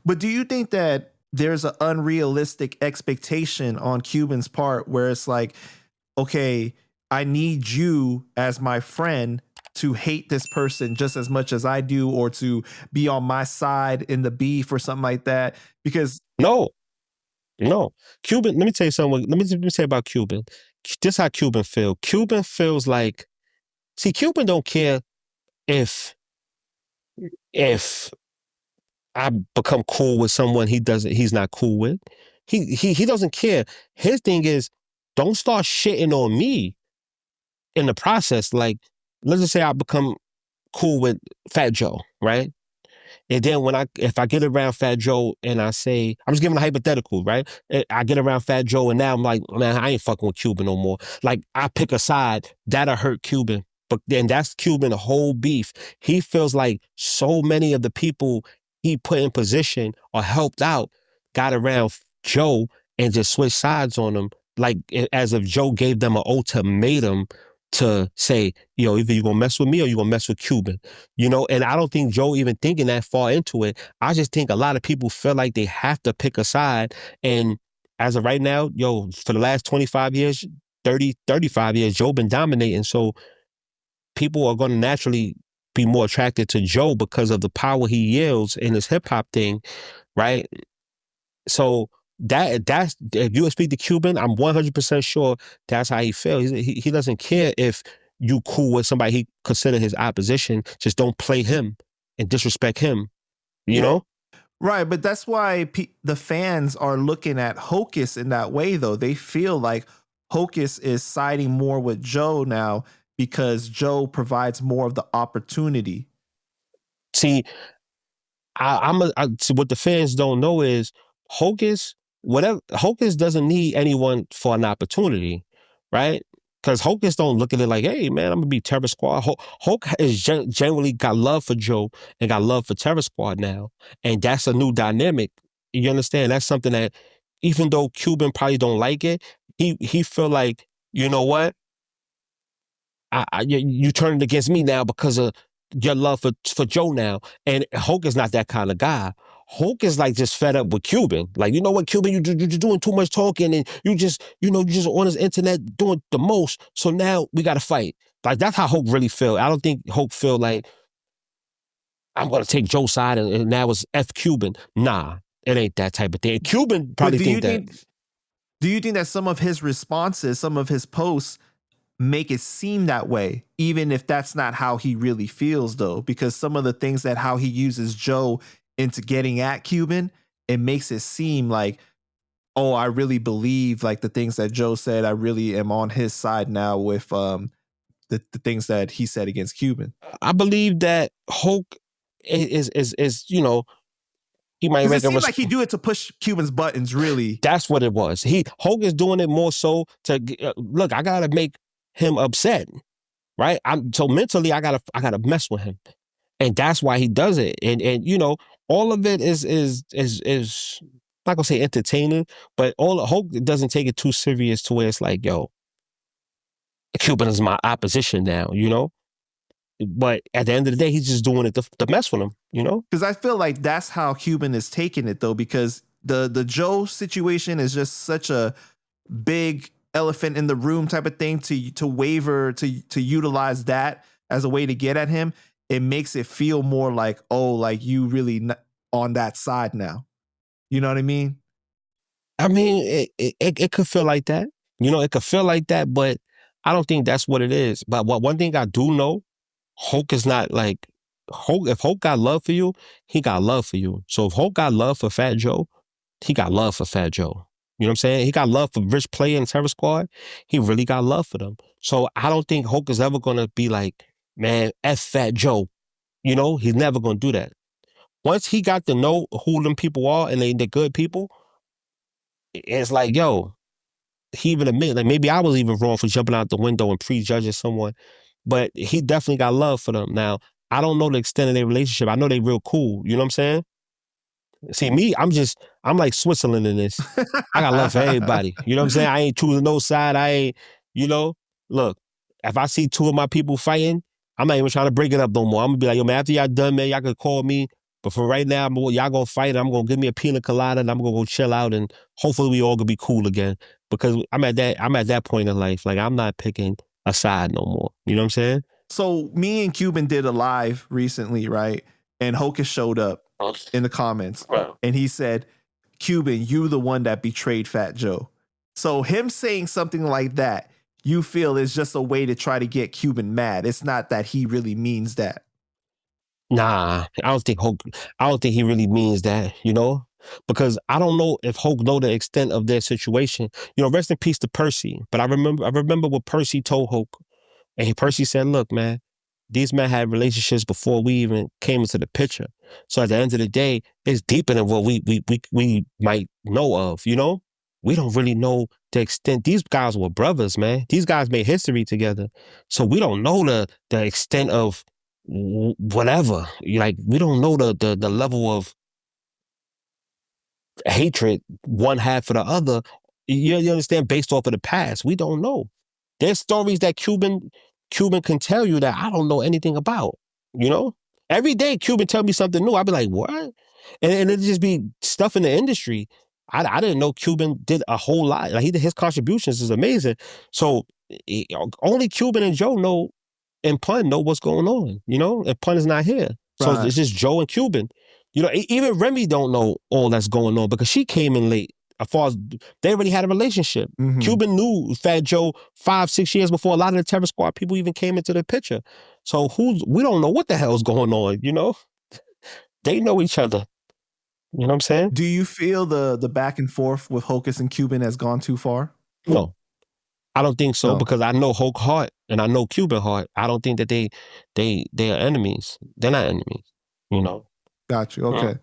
But do you think that there's an unrealistic expectation on Cuban's part where it's like, okay, I need you as my friend to hate this person just as much as I do, or to be on my side in the beef or something like that? Because No, no. Cuban, let me tell you something. Let me say about Cuban. This is how Cuban feel. Cuban feels like, see, Cuban don't care if if I become cool with someone he's not cool with. He doesn't care. His thing is, don't start shitting on me in the process. Like, let's just say I become cool with Fat Joe, right? And then if I get around Fat Joe and I say, I'm just giving a hypothetical, right? I get around Fat Joe and now I'm like, man, I ain't fucking with Cuban no more. Like, I pick a side, that'll hurt Cuban. But then that's Cuban, the whole beef. He feels like so many of the people he put in position or helped out got around Joe and just switched sides on him. Like, as if Joe gave them an ultimatum to say, either you're going to mess with me or you're going to mess with Cuban. And I don't think Joe even thinking that far into it. I just think a lot of people feel like they have to pick a side. And as of right now, for the last 25 years, 35 years, Joe been dominating. So people are going to naturally be more attracted to Joe because of the power he yields in his hip hop thing, right? So that's if you speak to Cuban, I'm 100% sure that's how he feels. He doesn't care if you cool with somebody he consider his opposition. Just don't play him and disrespect him. You know? Right, but that's why the fans are looking at Hocus in that way, though. They feel like Hocus is siding more with Joe now because Joe provides more of the opportunity. See, what the fans don't know is Hocus doesn't need anyone for an opportunity, right? Because Hocus don't look at it like, hey, man, I'm going to be Terror Squad. Hulk has generally got love for Joe and got love for Terror Squad now. And that's a new dynamic. You understand? That's something that, even though Cuban probably don't like it, he feel like, you know what? You turned against me now because of your love for Joe now. And Hulk is not that kind of guy. Hulk is like just fed up with Cuban. Like, you know what, Cuban, you're doing too much talking and you just on his internet doing the most. So now we got to fight. Like, that's how Hulk really feel. I don't think Hulk feel like, I'm going to take Joe's side and now it's F Cuban. Nah, it ain't that type of thing. Cuban probably think that. Do you think that some of his responses, some of his posts make it seem that way, even if that's not how he really feels, though? Because some of the things that how he uses Joe into getting at Cuban, it makes it seem like, oh, I really believe like the things that Joe said. I really am on his side now with the things that he said against Cuban. I believe that Hulk is he might make it seems like he do it to push Cuban's buttons. Really, that's what it was. Hulk is doing it more so to look. I gotta make him upset, right? So mentally, I gotta mess with him, and that's why he does it. And all of it is not gonna say entertaining, but Hulk doesn't take it too serious to where it's like, yo, Cuban is my opposition now, But at the end of the day, he's just doing it to mess with him, Because I feel like that's how Cuban is taking it, though, because the Joe situation is just such a big elephant in the room type of thing to waver, to utilize that as a way to get at him. It makes it feel more like, oh, like you really on that side now. You know what I mean? I mean, it could feel like that. It could feel like that, but I don't think that's what it is. But one thing I do know, Hulk is not like Hulk. If Hulk got love for you, he got love for you. So if Hulk got love for Fat Joe, he got love for Fat Joe. You know what I'm saying? He got love for Rich Player and Terror Squad. He really got love for them. So I don't think Hulk is ever gonna be like, man, F Fat Joe. He's never gonna do that. Once he got to know who them people are and they're good people, it's like, yo, he even admit, like, maybe I was even wrong for jumping out the window and prejudging someone, but he definitely got love for them. Now, I don't know the extent of their relationship. I know they real cool. You know what I'm saying? See, me, I'm like Switzerland in this. I got love for everybody. You know what I'm saying? I ain't choosing no side. I ain't, look, if I see two of my people fighting, I'm not even trying to break it up no more. I'm gonna be like, yo, man, after y'all done, man, y'all could call me. But for right now, y'all gonna fight. I'm gonna give me a pina colada, and I'm gonna go chill out, and hopefully we all gonna be cool again. Because I'm at that point in life. Like, I'm not picking a side no more. You know what I'm saying? So me and Cuban did a live recently, right? And Hocus showed up in the comments, and he said, "Cuban, you the one that betrayed Fat Joe." So him saying something like that, you feel is just a way to try to get Cuban mad. It's not that he really means that. Nah, I don't think he really means that, you know? Because I don't know if Hope know the extent of their situation. You know, rest in peace to Percy. But I remember what Percy told Hope. And Percy said, look, man, these men had relationships before we even came into the picture. So at the end of the day, it's deeper than what we might know of, you know? We don't really know the extent. These guys were brothers, man. These guys made history together. So we don't know the extent of whatever. Like, we don't know the level of hatred one had for the other. You understand? Based off of the past, we don't know. There's stories that Cuban can tell you that I don't know anything about. You know, every day Cuban tell me something new. I'd be like, what? And it just be stuff in the industry. I didn't know Cuban did a whole lot. Like, his contributions is amazing. So only Cuban and Joe know, and Pun know what's going on. You know, and Pun is not here, so Right. it's just Joe and Cuban. You know, even Remy don't know all that's going on because she came in late. As far as they already had a relationship. Mhm. Cuban knew Fat Joe 5-6 years before a lot of the Terror Squad people even came into the picture. So we don't know what the hell's going on, you know? They know each other. You know what I'm saying? Do you feel the back and forth with Hocus and Cuban has gone too far? No. I don't think so, No. because I know Hulk heart and I know Cuban heart. I don't think that they are enemies. They're not enemies, you know? Got you. Okay.